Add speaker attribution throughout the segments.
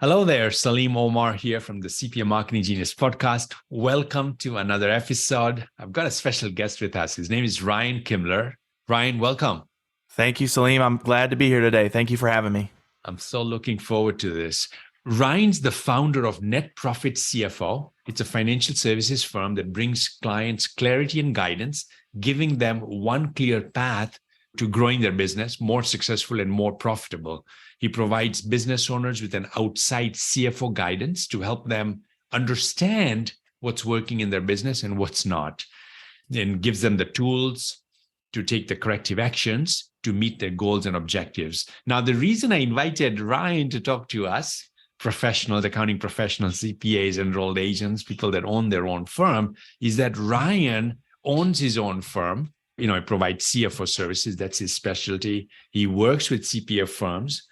Speaker 1: Hello there, Salim Omar here from the CPA Marketing Genius podcast. Welcome to another episode. I've got a special guest with us. His name is Ryan Kimler. Ryan, welcome.
Speaker 2: Thank you, Salim. I'm glad to be here today. Thank you for having me.
Speaker 1: I'm so looking forward to this. Ryan's the founder of Net Profit CFO. It's a financial services firm that brings clients clarity and guidance, giving them one clear path to growing their business more successful and more profitable. He provides business owners with an outside CFO guidance to help them understand what's working in their business and what's not, and gives them the tools to take the corrective actions to meet their goals and objectives. Now, the reason I invited Ryan to talk to us, professionals, accounting professionals, CPAs, enrolled agents, people that own their own firm, is that Ryan owns his own firm. He provides CFO services. That's his specialty. He works with CPA firms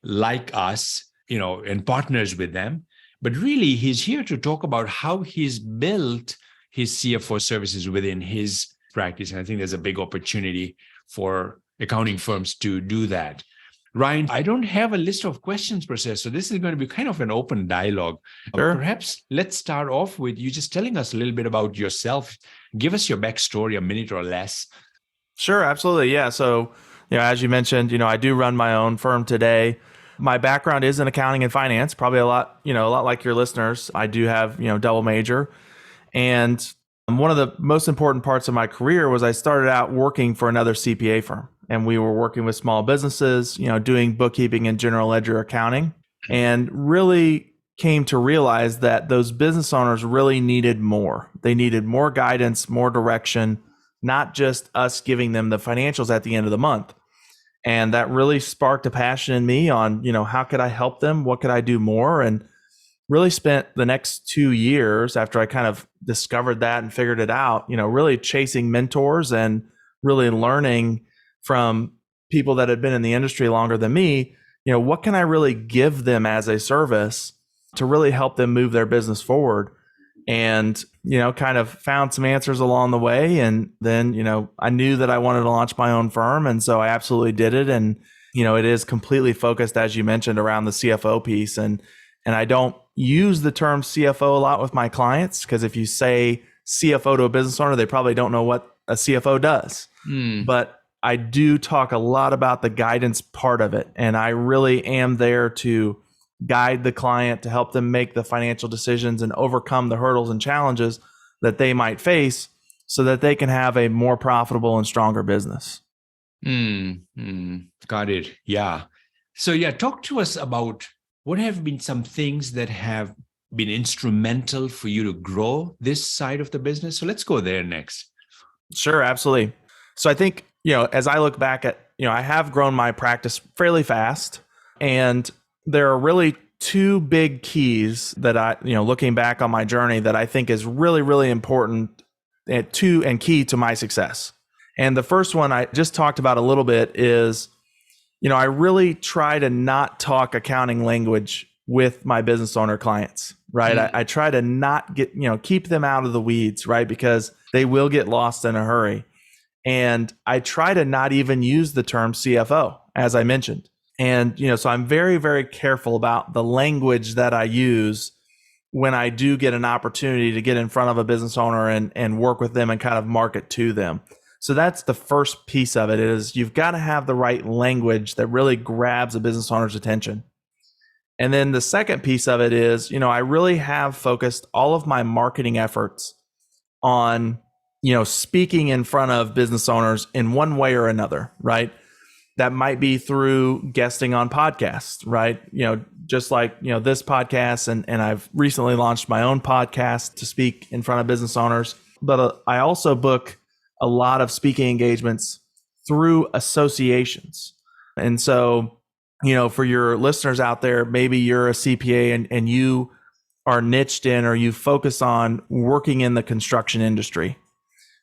Speaker 1: like us, and partners with them. But really, he's here to talk about how he's built his CFO services within his practice. And I think there's a big opportunity for accounting firms to do that. Ryan, I don't have a list of questions per se, so this is going to be kind of an open dialogue.
Speaker 2: Sure.
Speaker 1: Perhaps let's start off with you just telling us a little bit about yourself. Give us your backstory, a minute or less.
Speaker 2: Sure, absolutely. Yeah. So, as you mentioned, I do run my own firm today. My background is in accounting and finance, probably a lot like your listeners. I do have, double major. And one of the most important parts of my career was I started out working for another CPA firm. And we were working with small businesses, doing bookkeeping and general ledger accounting, and really came to realize that those business owners really needed more. They needed more guidance, more direction, not just us giving them the financials at the end of the month. And that really sparked a passion in me on, how could I help them? What could I do more? And really spent the next 2 years after I kind of discovered that and figured it out, really chasing mentors and really learning from people that had been in the industry longer than me, what can I really give them as a service to really help them move their business forward? And, kind of found some answers along the way. And then, I knew that I wanted to launch my own firm. And so I absolutely did it. And, it is completely focused, as you mentioned, around the CFO piece. And I don't use the term CFO a lot with my clients, because if you say CFO to a business owner, they probably don't know what a CFO does. But I do talk a lot about the guidance part of it. And I really am there to guide the client to help them make the financial decisions and overcome the hurdles and challenges that they might face so that they can have a more profitable and stronger business.
Speaker 1: Got it. Yeah. So talk to us about what have been some things that have been instrumental for you to grow this side of the business. So let's go there next.
Speaker 2: Sure, absolutely. So I think, as I look back at, I have grown my practice fairly fast, and there are really two big keys that I, looking back on my journey, that I think is really, really important and key to my success. And the first one I just talked about a little bit is, I really try to not talk accounting language with my business owner clients, right? I try to not keep them out of the weeds, right? Because they will get lost in a hurry. And I try to not even use the term CFO, as I mentioned. And, so I'm very, very careful about the language that I use when I do get an opportunity to get in front of a business owner and work with them and kind of market to them. So that's the first piece of it, is you've got to have the right language that really grabs a business owner's attention. And then the second piece of it is, I really have focused all of my marketing efforts on, speaking in front of business owners in one way or another, right? That might be through guesting on podcasts, right? Just like, this podcast, and I've recently launched my own podcast to speak in front of business owners. But I also book a lot of speaking engagements through associations. And so, for your listeners out there, maybe you're a CPA and you are niched in, or you focus on working in the construction industry.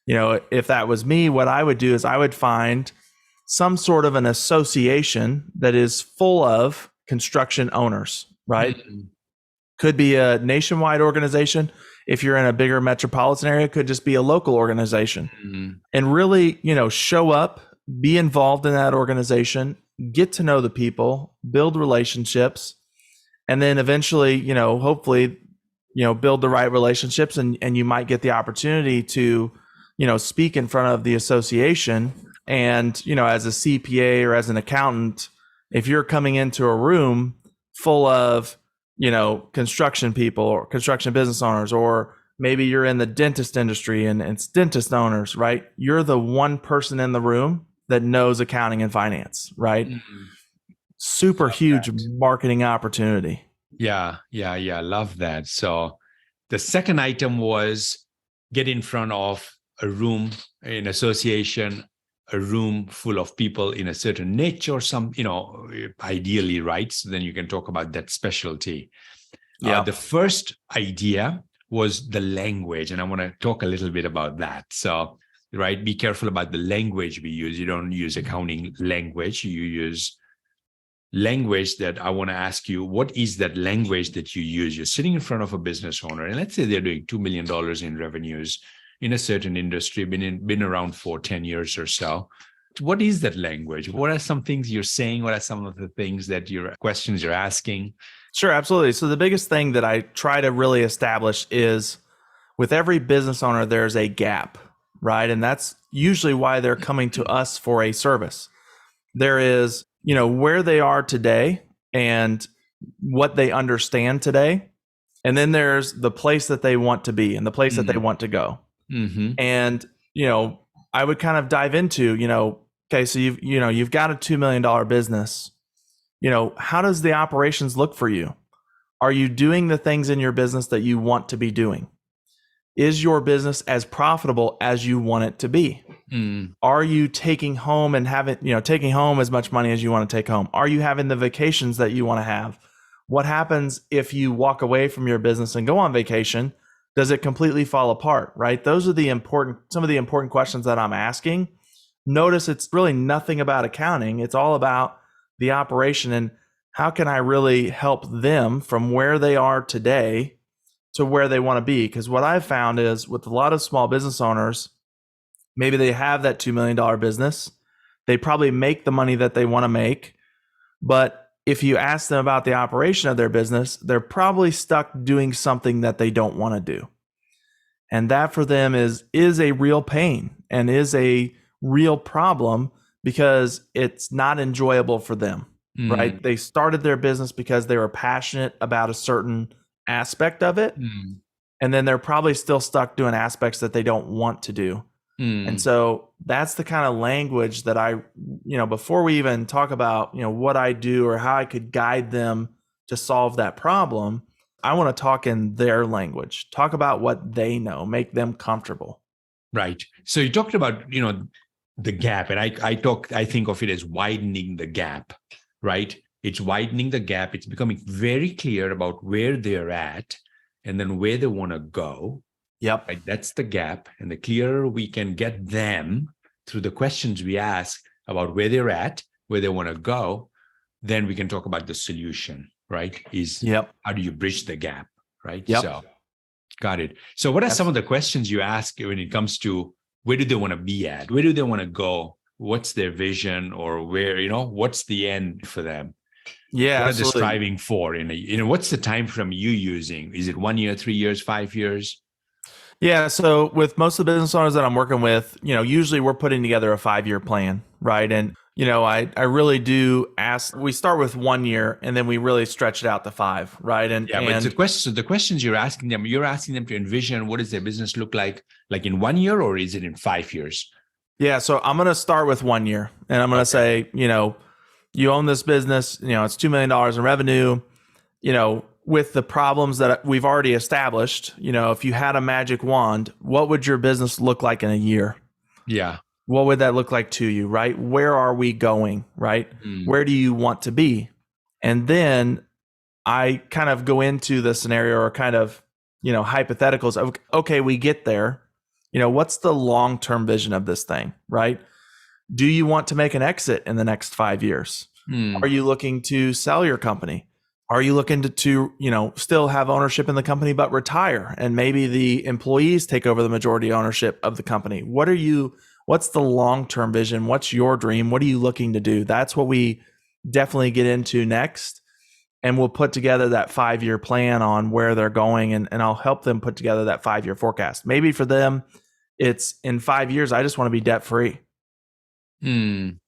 Speaker 2: If that was me, what I would do is I would find some sort of an association that is full of construction owners, right? Could be a nationwide organization. If you're in a bigger metropolitan area, it could just be a local organization. And really, show up, be involved in that organization, get to know the people, build relationships, And then eventually, hopefully, build the right relationships, and you might get the opportunity to, speak in front of the association. And, as a CPA or as an accountant, if you're coming into a room full of, construction people or construction business owners, or maybe you're in the dentist industry and it's dentist owners, right? You're the one person in the room that knows accounting and finance, right?
Speaker 1: Mm.
Speaker 2: Super
Speaker 1: Love
Speaker 2: huge
Speaker 1: that.
Speaker 2: marketing opportunity.
Speaker 1: Yeah, yeah, yeah. Love that. So the second item was get in front of a room, an association, a room full of people in a certain niche or some, ideally, right? So then you can talk about that specialty.
Speaker 2: Yeah.
Speaker 1: The first idea was the language, and I want to talk a little bit about that. So, right, be careful about the language we use. You don't use accounting language. You use language that I want to ask you, what is that language that you use? You're sitting in front of a business owner, and let's say they're doing $2 million in revenues in a certain industry, been around for 10 years or so. What is that language? What are some things you're saying? What are some of the things that questions you're asking?
Speaker 2: Sure, absolutely. So the biggest thing that I try to really establish is with every business owner, there's a gap, right? And that's usually why they're coming to us for a service. There is, where they are today and what they understand today. And then there's the place that they want to be and the place that they want to go.
Speaker 1: Mm-hmm.
Speaker 2: And, I would kind of dive into, okay, so you've got a $2 million business. How does the operations look for you? Are you doing the things in your business that you want to be doing? Is your business as profitable as you want it to be?
Speaker 1: Mm.
Speaker 2: Are you taking home and taking home as much money as you want to take home? Are you having the vacations that you want to have? What happens if you walk away from your business and go on vacation? Does it completely fall apart, right? Those are some of the important questions that I'm asking. Notice it's really nothing about accounting. It's all about the operation and how can I really help them from where they are today to where they want to be? Because what I've found is with a lot of small business owners, maybe they have that $2 million business. They probably make the money that they want to make. But if you ask them about the operation of their business, they're probably stuck doing something that they don't want to do. And that for them is a real pain and is a real problem because it's not enjoyable for them, right? They started their business because they were passionate about a certain aspect of it. And then they're probably still stuck doing aspects that they don't want to do. And so that's the kind of language that I, before we even talk about, what I do or how I could guide them to solve that problem, I want to talk in their language, talk about what they know, make them comfortable.
Speaker 1: Right. So you talked about, the gap, and I think of it as widening the gap, right? It's widening the gap. It's becoming very clear about where they're at and then where they want to go.
Speaker 2: Yep.
Speaker 1: Right? That's the gap. And the clearer we can get them through the questions we ask about where they're at, where they want to go, then we can talk about the solution, right? How do you bridge the gap, right?
Speaker 2: Yep.
Speaker 1: So got it. So what are some of the questions you ask when it comes to where do they want to be at? Where do they want to go? What's their vision, or where, what's the end for them?
Speaker 2: Yeah,
Speaker 1: what
Speaker 2: absolutely.
Speaker 1: are they striving for? What's the time frame you using? Is it 1 year, 3 years, 5 years?
Speaker 2: Yeah. So with most of the business owners that I'm working with, usually we're putting together a 5-year plan, right? And, I really do ask, we start with 1 year and then we really stretch it out to 5, right?
Speaker 1: But the questions you're asking them to envision what does their business look like in 1 year, or is it in 5 years?
Speaker 2: Yeah. So I'm going to start with 1 year and I'm going to say, you own this business, it's $2 million in revenue, with the problems that we've already established, if you had a magic wand, what would your business look like in a year?
Speaker 1: Yeah.
Speaker 2: What would that look like to you, right? Where are we going, right? Where do you want to be? And then I kind of go into the scenario or kind of, hypotheticals of, okay, we get there. What's the long-term vision of this thing, right? Do you want to make an exit in the next 5 years? Are you looking to sell your company? Are you looking to still have ownership in the company, but retire and maybe the employees take over the majority ownership of the company? What's the long-term vision? What's your dream? What are you looking to do? That's what we definitely get into next. and we'll put together that 5-year plan on where they're going, and I'll help them put together that 5-year forecast. Maybe for them, it's in 5 years, I just want to be debt free.
Speaker 1: Mm.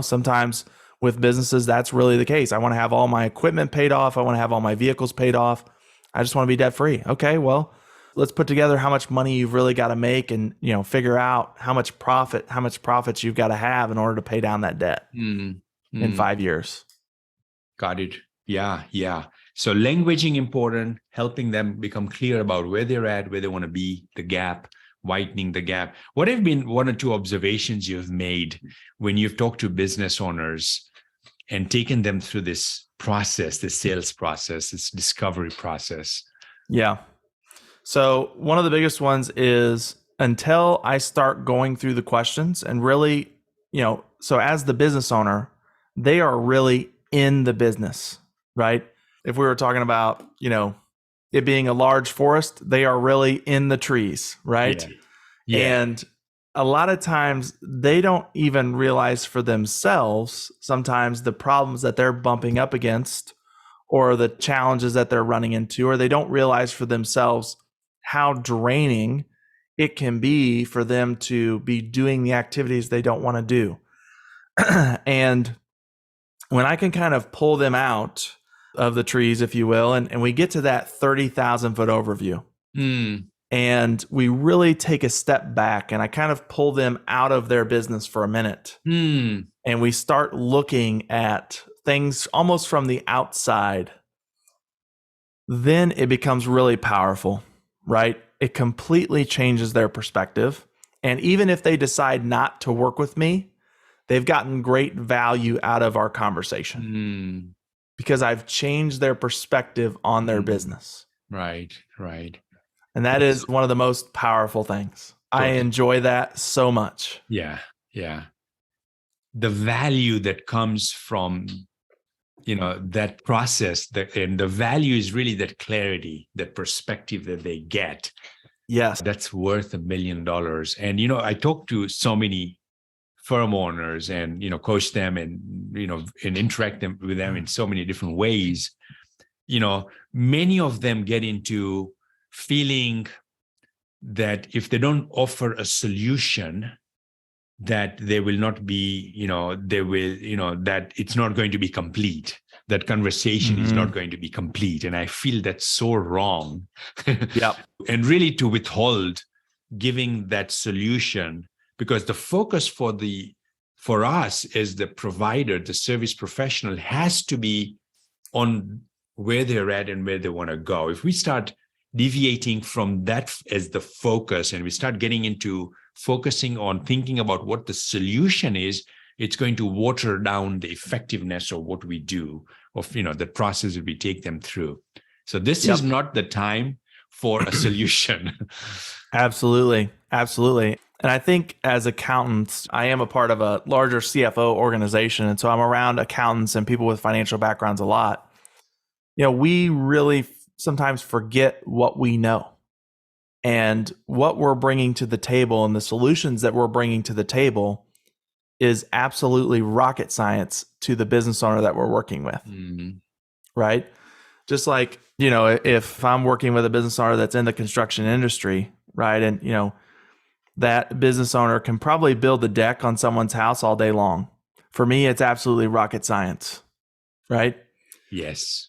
Speaker 2: Sometimes with businesses, that's really the case. I want to have all my equipment paid off. I want to have all my vehicles paid off. I just want to be debt free. Okay, well, let's put together how much money you've really got to make, and figure out how much profits you've got to have in order to pay down that debt in 5 years.
Speaker 1: Got it. Yeah. So languaging important, helping them become clear about where they're at, where they want to be, the gap, widening the gap. What have been one or two observations you've made when you've talked to business owners and taken them through this process, this sales process, this discovery process?
Speaker 2: Yeah. So one of the biggest ones is, until I start going through the questions and really, so as the business owner, they are really in the business, right? If we were talking about, it being a large forest, they are really in the trees, right?
Speaker 1: Yeah.
Speaker 2: And a lot of times they don't even realize for themselves sometimes the problems that they're bumping up against, or the challenges that they're running into, or they don't realize for themselves how draining it can be for them to be doing the activities they don't want to do. And when I can kind of pull them out of the trees, if you will, and we get to that 30,000 foot overview, and we really take a step back, and I kind of pull them out of their business for a minute, and we start looking at things almost from the outside, then it becomes really powerful, right? It completely changes their perspective. And even if they decide not to work with me, they've gotten great value out of our conversation because I've changed their perspective on their business.
Speaker 1: Right.
Speaker 2: And that is one of the most powerful things. Totally. I enjoy that so much.
Speaker 1: Yeah. The value that comes from, that process, and the value is really that clarity, that perspective that they get.
Speaker 2: Yes.
Speaker 1: That's worth $1 million. And, I talk to so many firm owners and, coach them and, and interact with them in so many different ways. Many of them get into feeling that if they don't offer a solution, that they will not be, that it's not going to be complete. That conversation is not going to be complete. And I feel that's so wrong.
Speaker 2: Yep.
Speaker 1: And really to withhold giving that solution, because the focus for us as the provider, the service professional, has to be on where they're at and where they want to go. If we start deviating from that as the focus, and we start getting into focusing on thinking about what the solution is, it's going to water down the effectiveness of what we do, of the process that we take them through. So this is not the time for a solution.
Speaker 2: Absolutely. And I think as accountants, I am a part of a larger CFO organization. And so I'm around accountants and people with financial backgrounds a lot. We really sometimes forget what we know and what we're bringing to the table, and the solutions that we're bringing to the table is absolutely rocket science to the business owner that we're working with. Right? Just like, if I'm working with a business owner that's in the construction industry, right? And, that business owner can probably build a deck on someone's house all day long. For me, it's absolutely rocket science, right?
Speaker 1: Yes.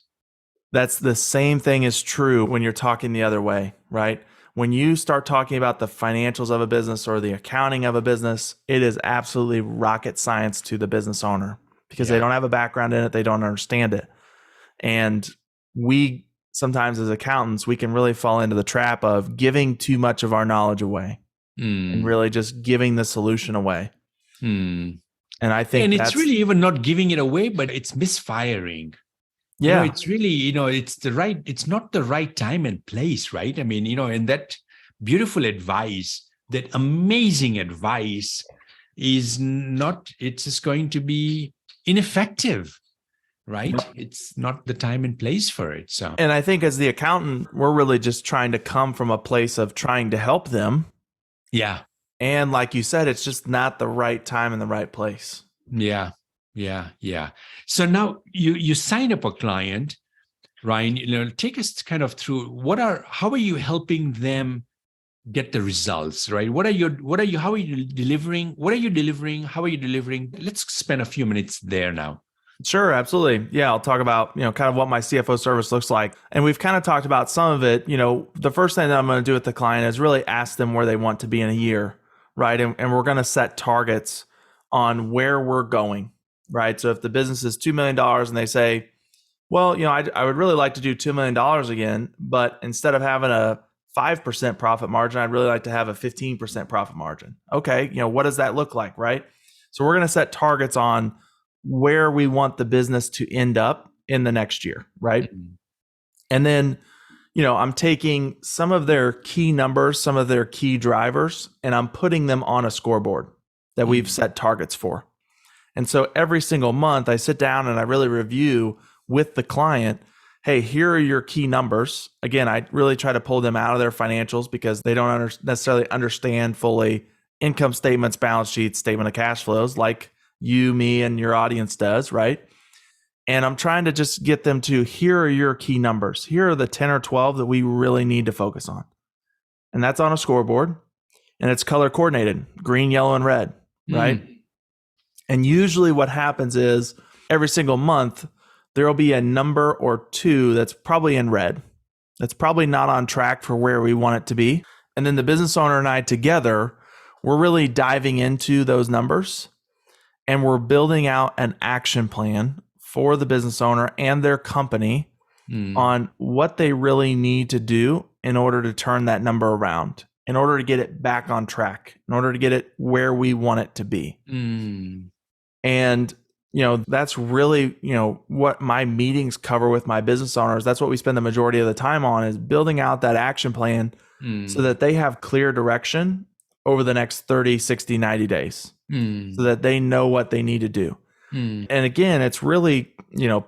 Speaker 2: That's the same thing is true when you're talking the other way, right? When you start talking about the financials of a business or the accounting of a business, it is absolutely rocket science to the business owner because they don't have a background in it. They don't understand it. And we sometimes as accountants, we can really fall into the trap of giving too much of our knowledge away and really just giving the solution away. And I think
Speaker 1: and it's really even not giving it away, but it's misfiring.
Speaker 2: Yeah.
Speaker 1: It's really, it's not the right time and place, right? I mean, and that beautiful advice, that amazing advice is not, it's just going to be ineffective, right? Yep. It's not the time and place for it. So,
Speaker 2: and I think as the accountant, we're really just trying to come from a place of trying to help them.
Speaker 1: Yeah.
Speaker 2: And like you said, it's just not the right time and the right place.
Speaker 1: Yeah. Yeah. Yeah. So now you sign up a client, Ryan. Take us kind of through how are you helping them get the results, right? How are you delivering? What are you delivering? How are you delivering? Let's spend a few minutes there now.
Speaker 2: Sure, absolutely. Yeah, I'll talk about, kind of what my CFO service looks like. And we've kind of talked about some of it. The first thing that I'm going to do with the client is really ask them where they want to be in a year, right? And we're going to set targets on where we're going, right? So if the business is $2 million and they say, well, I would really like to do $2 million again, but instead of having a 5% profit margin, I'd really like to have a 15% profit margin. Okay, what does that look like, right? So we're going to set targets on where we want the business to end up in the next year, right?
Speaker 1: Mm-hmm.
Speaker 2: And then, I'm taking some of their key numbers, some of their key drivers, and I'm putting them on a scoreboard that we've set targets for. And so every single month I sit down and I really review with the client, hey, here are your key numbers. Again, I really try to pull them out of their financials because they don't necessarily understand fully income statements, balance sheets, statement of cash flows like you, me, and your audience does, right? And I'm trying to just get them to, here are your key numbers. Here are the 10 or 12 that we really need to focus on. And that's on a scoreboard and it's color coordinated, green, yellow, and red, right? And usually what happens is every single month, there will be a number or two that's probably in red. That's probably not on track for where we want it to be. And then the business owner and I together, we're really diving into those numbers and we're building out an action plan for the business owner and their company on what they really need to do in order to turn that number around, in order to get it back on track, in order to get it where we want it to be. And, that's really, what my meetings cover with my business owners. That's what we spend the majority of the time on, is building out that action plan so that they have clear direction over the next 30, 60, 90 days so that they know what they need to do. And again, it's really,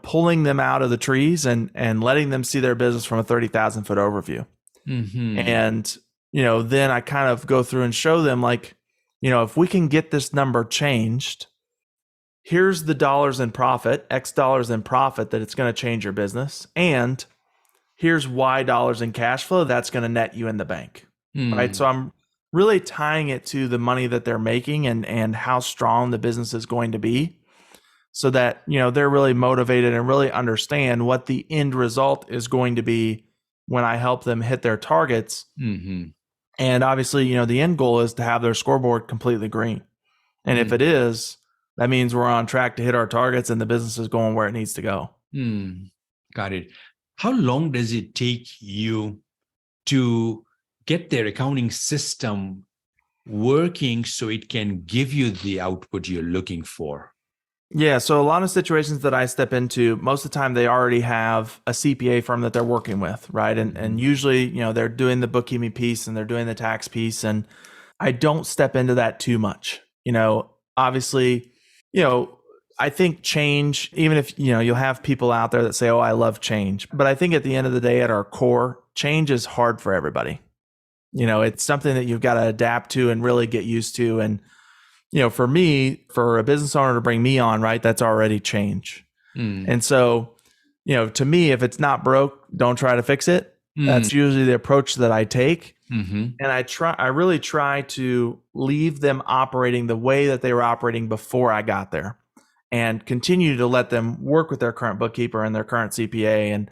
Speaker 2: pulling them out of the trees and letting them see their business from a 30,000 foot overview. And, then I kind of go through and show them like, if we can get this number changed, here's the dollars in profit, X dollars in profit that it's going to change your business. And here's Y dollars in cash flow that's going to net you in the bank. Right. So I'm really tying it to the money that they're making and how strong the business is going to be so that, they're really motivated and really understand what the end result is going to be when I help them hit their targets. And obviously, the end goal is to have their scoreboard completely green. And if it is, that means we're on track to hit our targets and the business is going where it needs to go.
Speaker 1: Got it. How long does it take you to get their accounting system working so it can give you the output you're looking for?
Speaker 2: Yeah. So a lot of situations that I step into, most of the time they already have a CPA firm that they're working with, right? And usually, they're doing the bookkeeping piece and they're doing the tax piece. And I don't step into that too much. Obviously, I think change, even if, you'll have people out there that say, oh, I love change. But I think at the end of the day, at our core, change is hard for everybody. It's something that you've got to adapt to and really get used to. And, for me, for a business owner to bring me on, right, that's already change. And so, to me, if it's not broke, don't try to fix it. That's usually the approach that I take. And I really try to leave them operating the way that they were operating before I got there and continue to let them work with their current bookkeeper and their current CPA. And,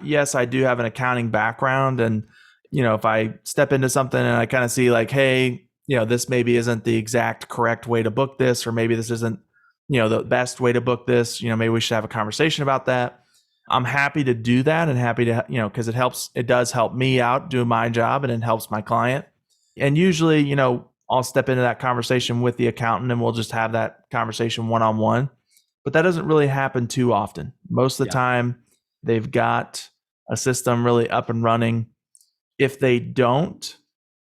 Speaker 2: yes, I do have an accounting background. And, if I step into something and I kind of see like, hey, this maybe isn't the exact correct way to book this, or maybe this isn't, the best way to book this, maybe we should have a conversation about that. I'm happy to do that and happy to, because it does help me out do my job and it helps my client. And usually, I'll step into that conversation with the accountant and we'll just have that conversation one-on-one. But that doesn't really happen too often. Most of the time, they've got a system really up and running. If they don't,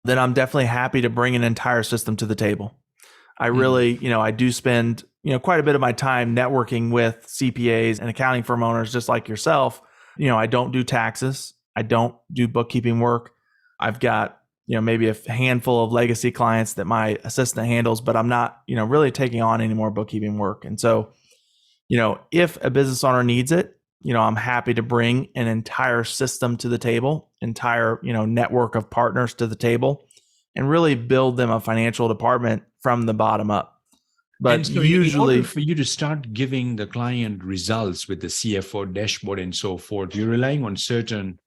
Speaker 2: then I'm definitely happy to bring an entire system to the table. I really, I do spend, quite a bit of my time networking with CPAs and accounting firm owners just like yourself. I don't do taxes. I don't do bookkeeping work. I've got, maybe a handful of legacy clients that my assistant handles, but I'm not, really taking on any more bookkeeping work. And so, if a business owner needs it, I'm happy to bring an entire system to the table, entire, network of partners to the table, and really build them a financial department from the bottom up. But
Speaker 1: and so in order for you to start giving the client results with the CFO dashboard and so forth, you're relying on certain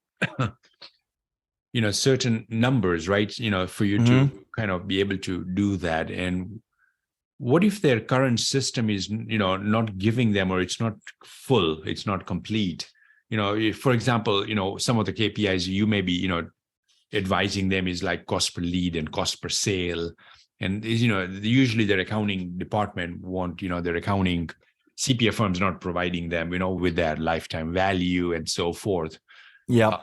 Speaker 1: certain numbers, right? For you to kind of be able to do that. And what if their current system is, not giving them, or it's not full, it's not complete? If, for example, some of the KPIs you may be, advising them is like cost per lead and cost per sale. And, usually their accounting department want, their accounting CPA firms not providing them, with their lifetime value and so forth.
Speaker 2: Yeah.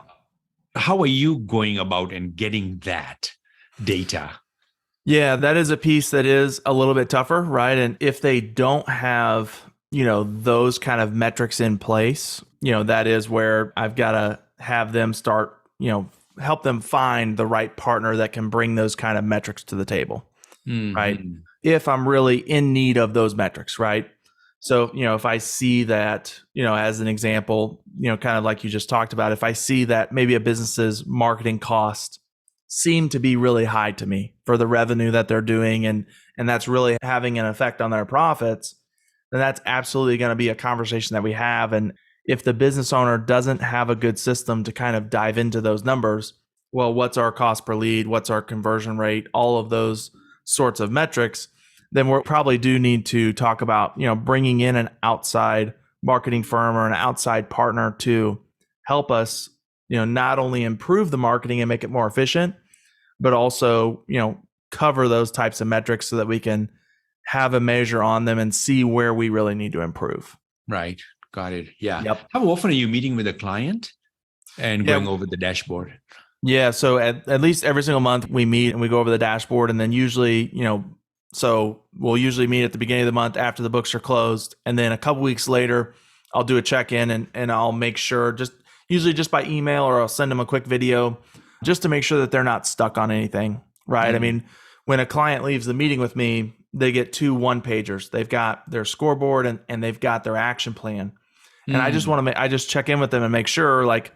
Speaker 1: How are you going about and getting that data?
Speaker 2: Yeah, that is a piece that is a little bit tougher, right? And if they don't have, those kind of metrics in place, that is where I've got to have them start, help them find the right partner that can bring those kind of metrics to the table, right? If I'm really in need of those metrics, right? So, if I see that, as an example, kind of like you just talked about, if I see that maybe a business's marketing cost seem to be really high to me for the revenue that they're doing, and that's really having an effect on their profits, then that's absolutely going to be a conversation that we have. And if the business owner doesn't have a good system to kind of dive into those numbers, well, what's our cost per lead? What's our conversion rate? All of those sorts of metrics, then we probably do need to talk about, bringing in an outside marketing firm or an outside partner to help us, not only improve the marketing and make it more efficient, but also, cover those types of metrics so that we can have a measure on them and see where we really need to improve.
Speaker 1: Right. Got it. Yeah.
Speaker 2: Yep.
Speaker 1: How often are you meeting with a client and going over the dashboard?
Speaker 2: Yeah. So at least every single month we meet and we go over the dashboard, and then usually, so we'll usually meet at the beginning of the month after the books are closed. And then a couple weeks later, I'll do a check-in and I'll make sure, usually just by email, or I'll send them a quick video just to make sure that they're not stuck on anything, right? I mean, when a client leaves the meeting with me, they get 2 one-pagers. They've got their scoreboard and they've got their action plan. And I just want to I just check in with them and make sure, like,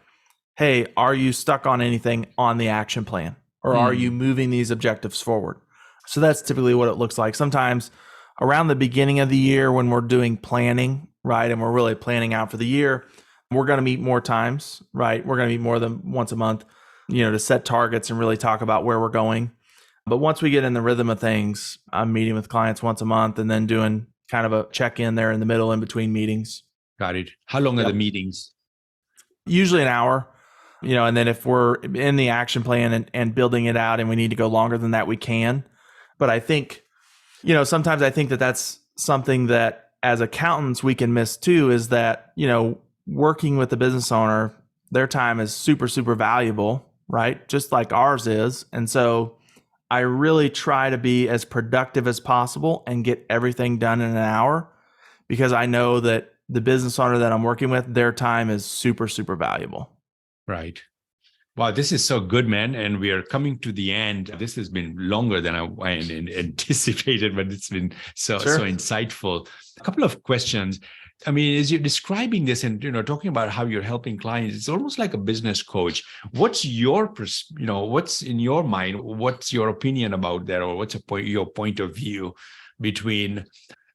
Speaker 2: hey, are you stuck on anything on the action plan? Or are you moving these objectives forward? So that's typically what it looks like. Sometimes around the beginning of the year when we're doing planning, right, and we're really planning out for the year, we're going to meet more times, right? We're going to meet more than once a month, to set targets and really talk about where we're going. But once we get in the rhythm of things, I'm meeting with clients once a month and then doing kind of a check-in there in the middle in between meetings.
Speaker 1: Got it. How long are the meetings?
Speaker 2: Usually an hour, and then if we're in the action plan and building it out and we need to go longer than that, we can. But I think, sometimes I think that that's something that as accountants we can miss too, is that, working with the business owner, their time is super, super valuable, right? Just like ours is. And so I really try to be as productive as possible and get everything done in an hour, because I know that the business owner that I'm working with, their time is super, super valuable.
Speaker 1: Right. Wow, this is so good, man. And we are coming to the end. This has been longer than I anticipated, but it's been so insightful. A couple of questions. I mean, as you're describing this and, talking about how you're helping clients, it's almost like a business coach. What's your, what's in your mind? What's your opinion about that? Or what's your point of view between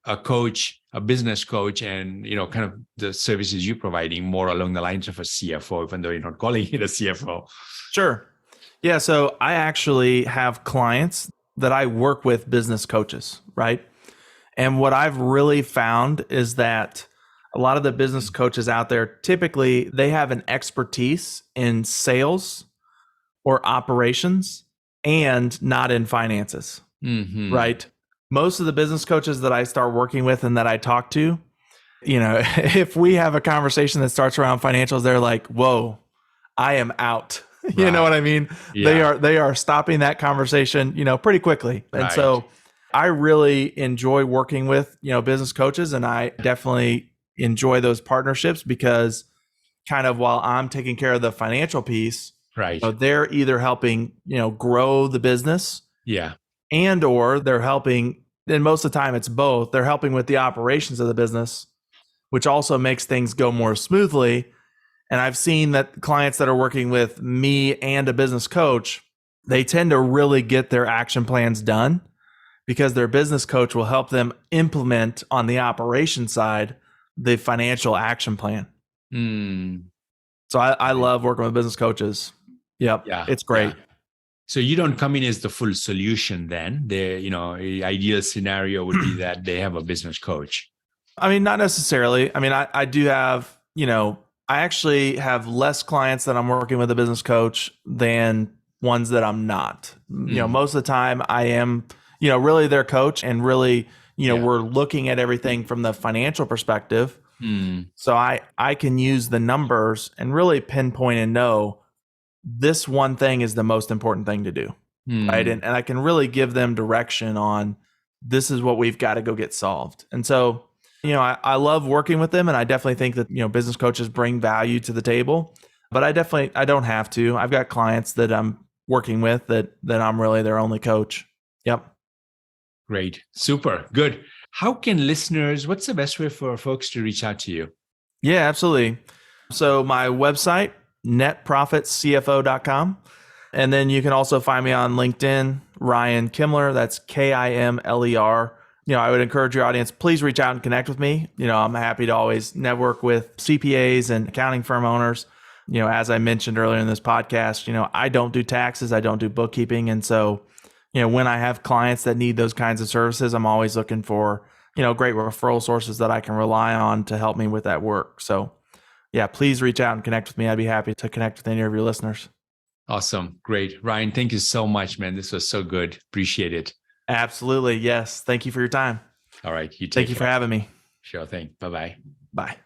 Speaker 1: a coach, a business coach, and, kind of the services you're providing more along the lines of a CFO, even though you're not calling it a CFO?
Speaker 2: Sure. Yeah. So I actually have clients that I work with, business coaches, right? And what I've really found is that a lot of the business coaches out there, typically they have an expertise in sales or operations and not in finances, right? Most of the business coaches that I start working with and that I talk to, if we have a conversation that starts around financials, they're like, whoa, I am out. You know what I mean? Yeah. They are stopping that conversation, pretty quickly. And so I really enjoy working with, business coaches, and I definitely enjoy those partnerships, because kind of while I'm taking care of the financial piece,
Speaker 1: Right.
Speaker 2: They're either helping, grow the business,
Speaker 1: Yeah.
Speaker 2: and or they're helping, and most of the time it's both. They're helping with the operations of the business, which also makes things go more smoothly. And I've seen that clients that are working with me and a business coach, they tend to really get their action plans done because their business coach will help them implement on the operation side the financial action plan. So I love working with business coaches. Yep.
Speaker 1: Yeah.
Speaker 2: It's great.
Speaker 1: Yeah. So you don't come in as the full solution then. The ideal scenario would be that they have a business coach.
Speaker 2: I mean, not necessarily. I mean, I do have, I actually have less clients that I'm working with a business coach than ones that I'm not. Most of the time I am, really their coach, and really, we're looking at everything from the financial perspective. So I can use the numbers and really pinpoint and know this one thing is the most important thing to do. Right. And I can really give them direction on this is what we've got to go get solved. And so, I love working with them, and I definitely think that, business coaches bring value to the table, but I don't have to. I've got clients that I'm working with that I'm really their only coach. Yep.
Speaker 1: Great. Super. Good. How can what's the best way for folks to reach out to you?
Speaker 2: Yeah, absolutely. So my website, netprofitcfo.com. And then you can also find me on LinkedIn, Ryan Kimler. That's Kimler. I would encourage your audience, please reach out and connect with me. I'm happy to always network with CPAs and accounting firm owners. As I mentioned earlier in this podcast, I don't do taxes. I don't do bookkeeping. And so, when I have clients that need those kinds of services, I'm always looking for, great referral sources that I can rely on to help me with that work. So yeah, please reach out and connect with me. I'd be happy to connect with any of your listeners.
Speaker 1: Awesome. Great. Ryan, thank you so much, man. This was so good. Appreciate it.
Speaker 2: Absolutely. Yes. Thank you for your time.
Speaker 1: All right.
Speaker 2: Thank you for having me.
Speaker 1: Sure thing. Bye-bye.
Speaker 2: Bye.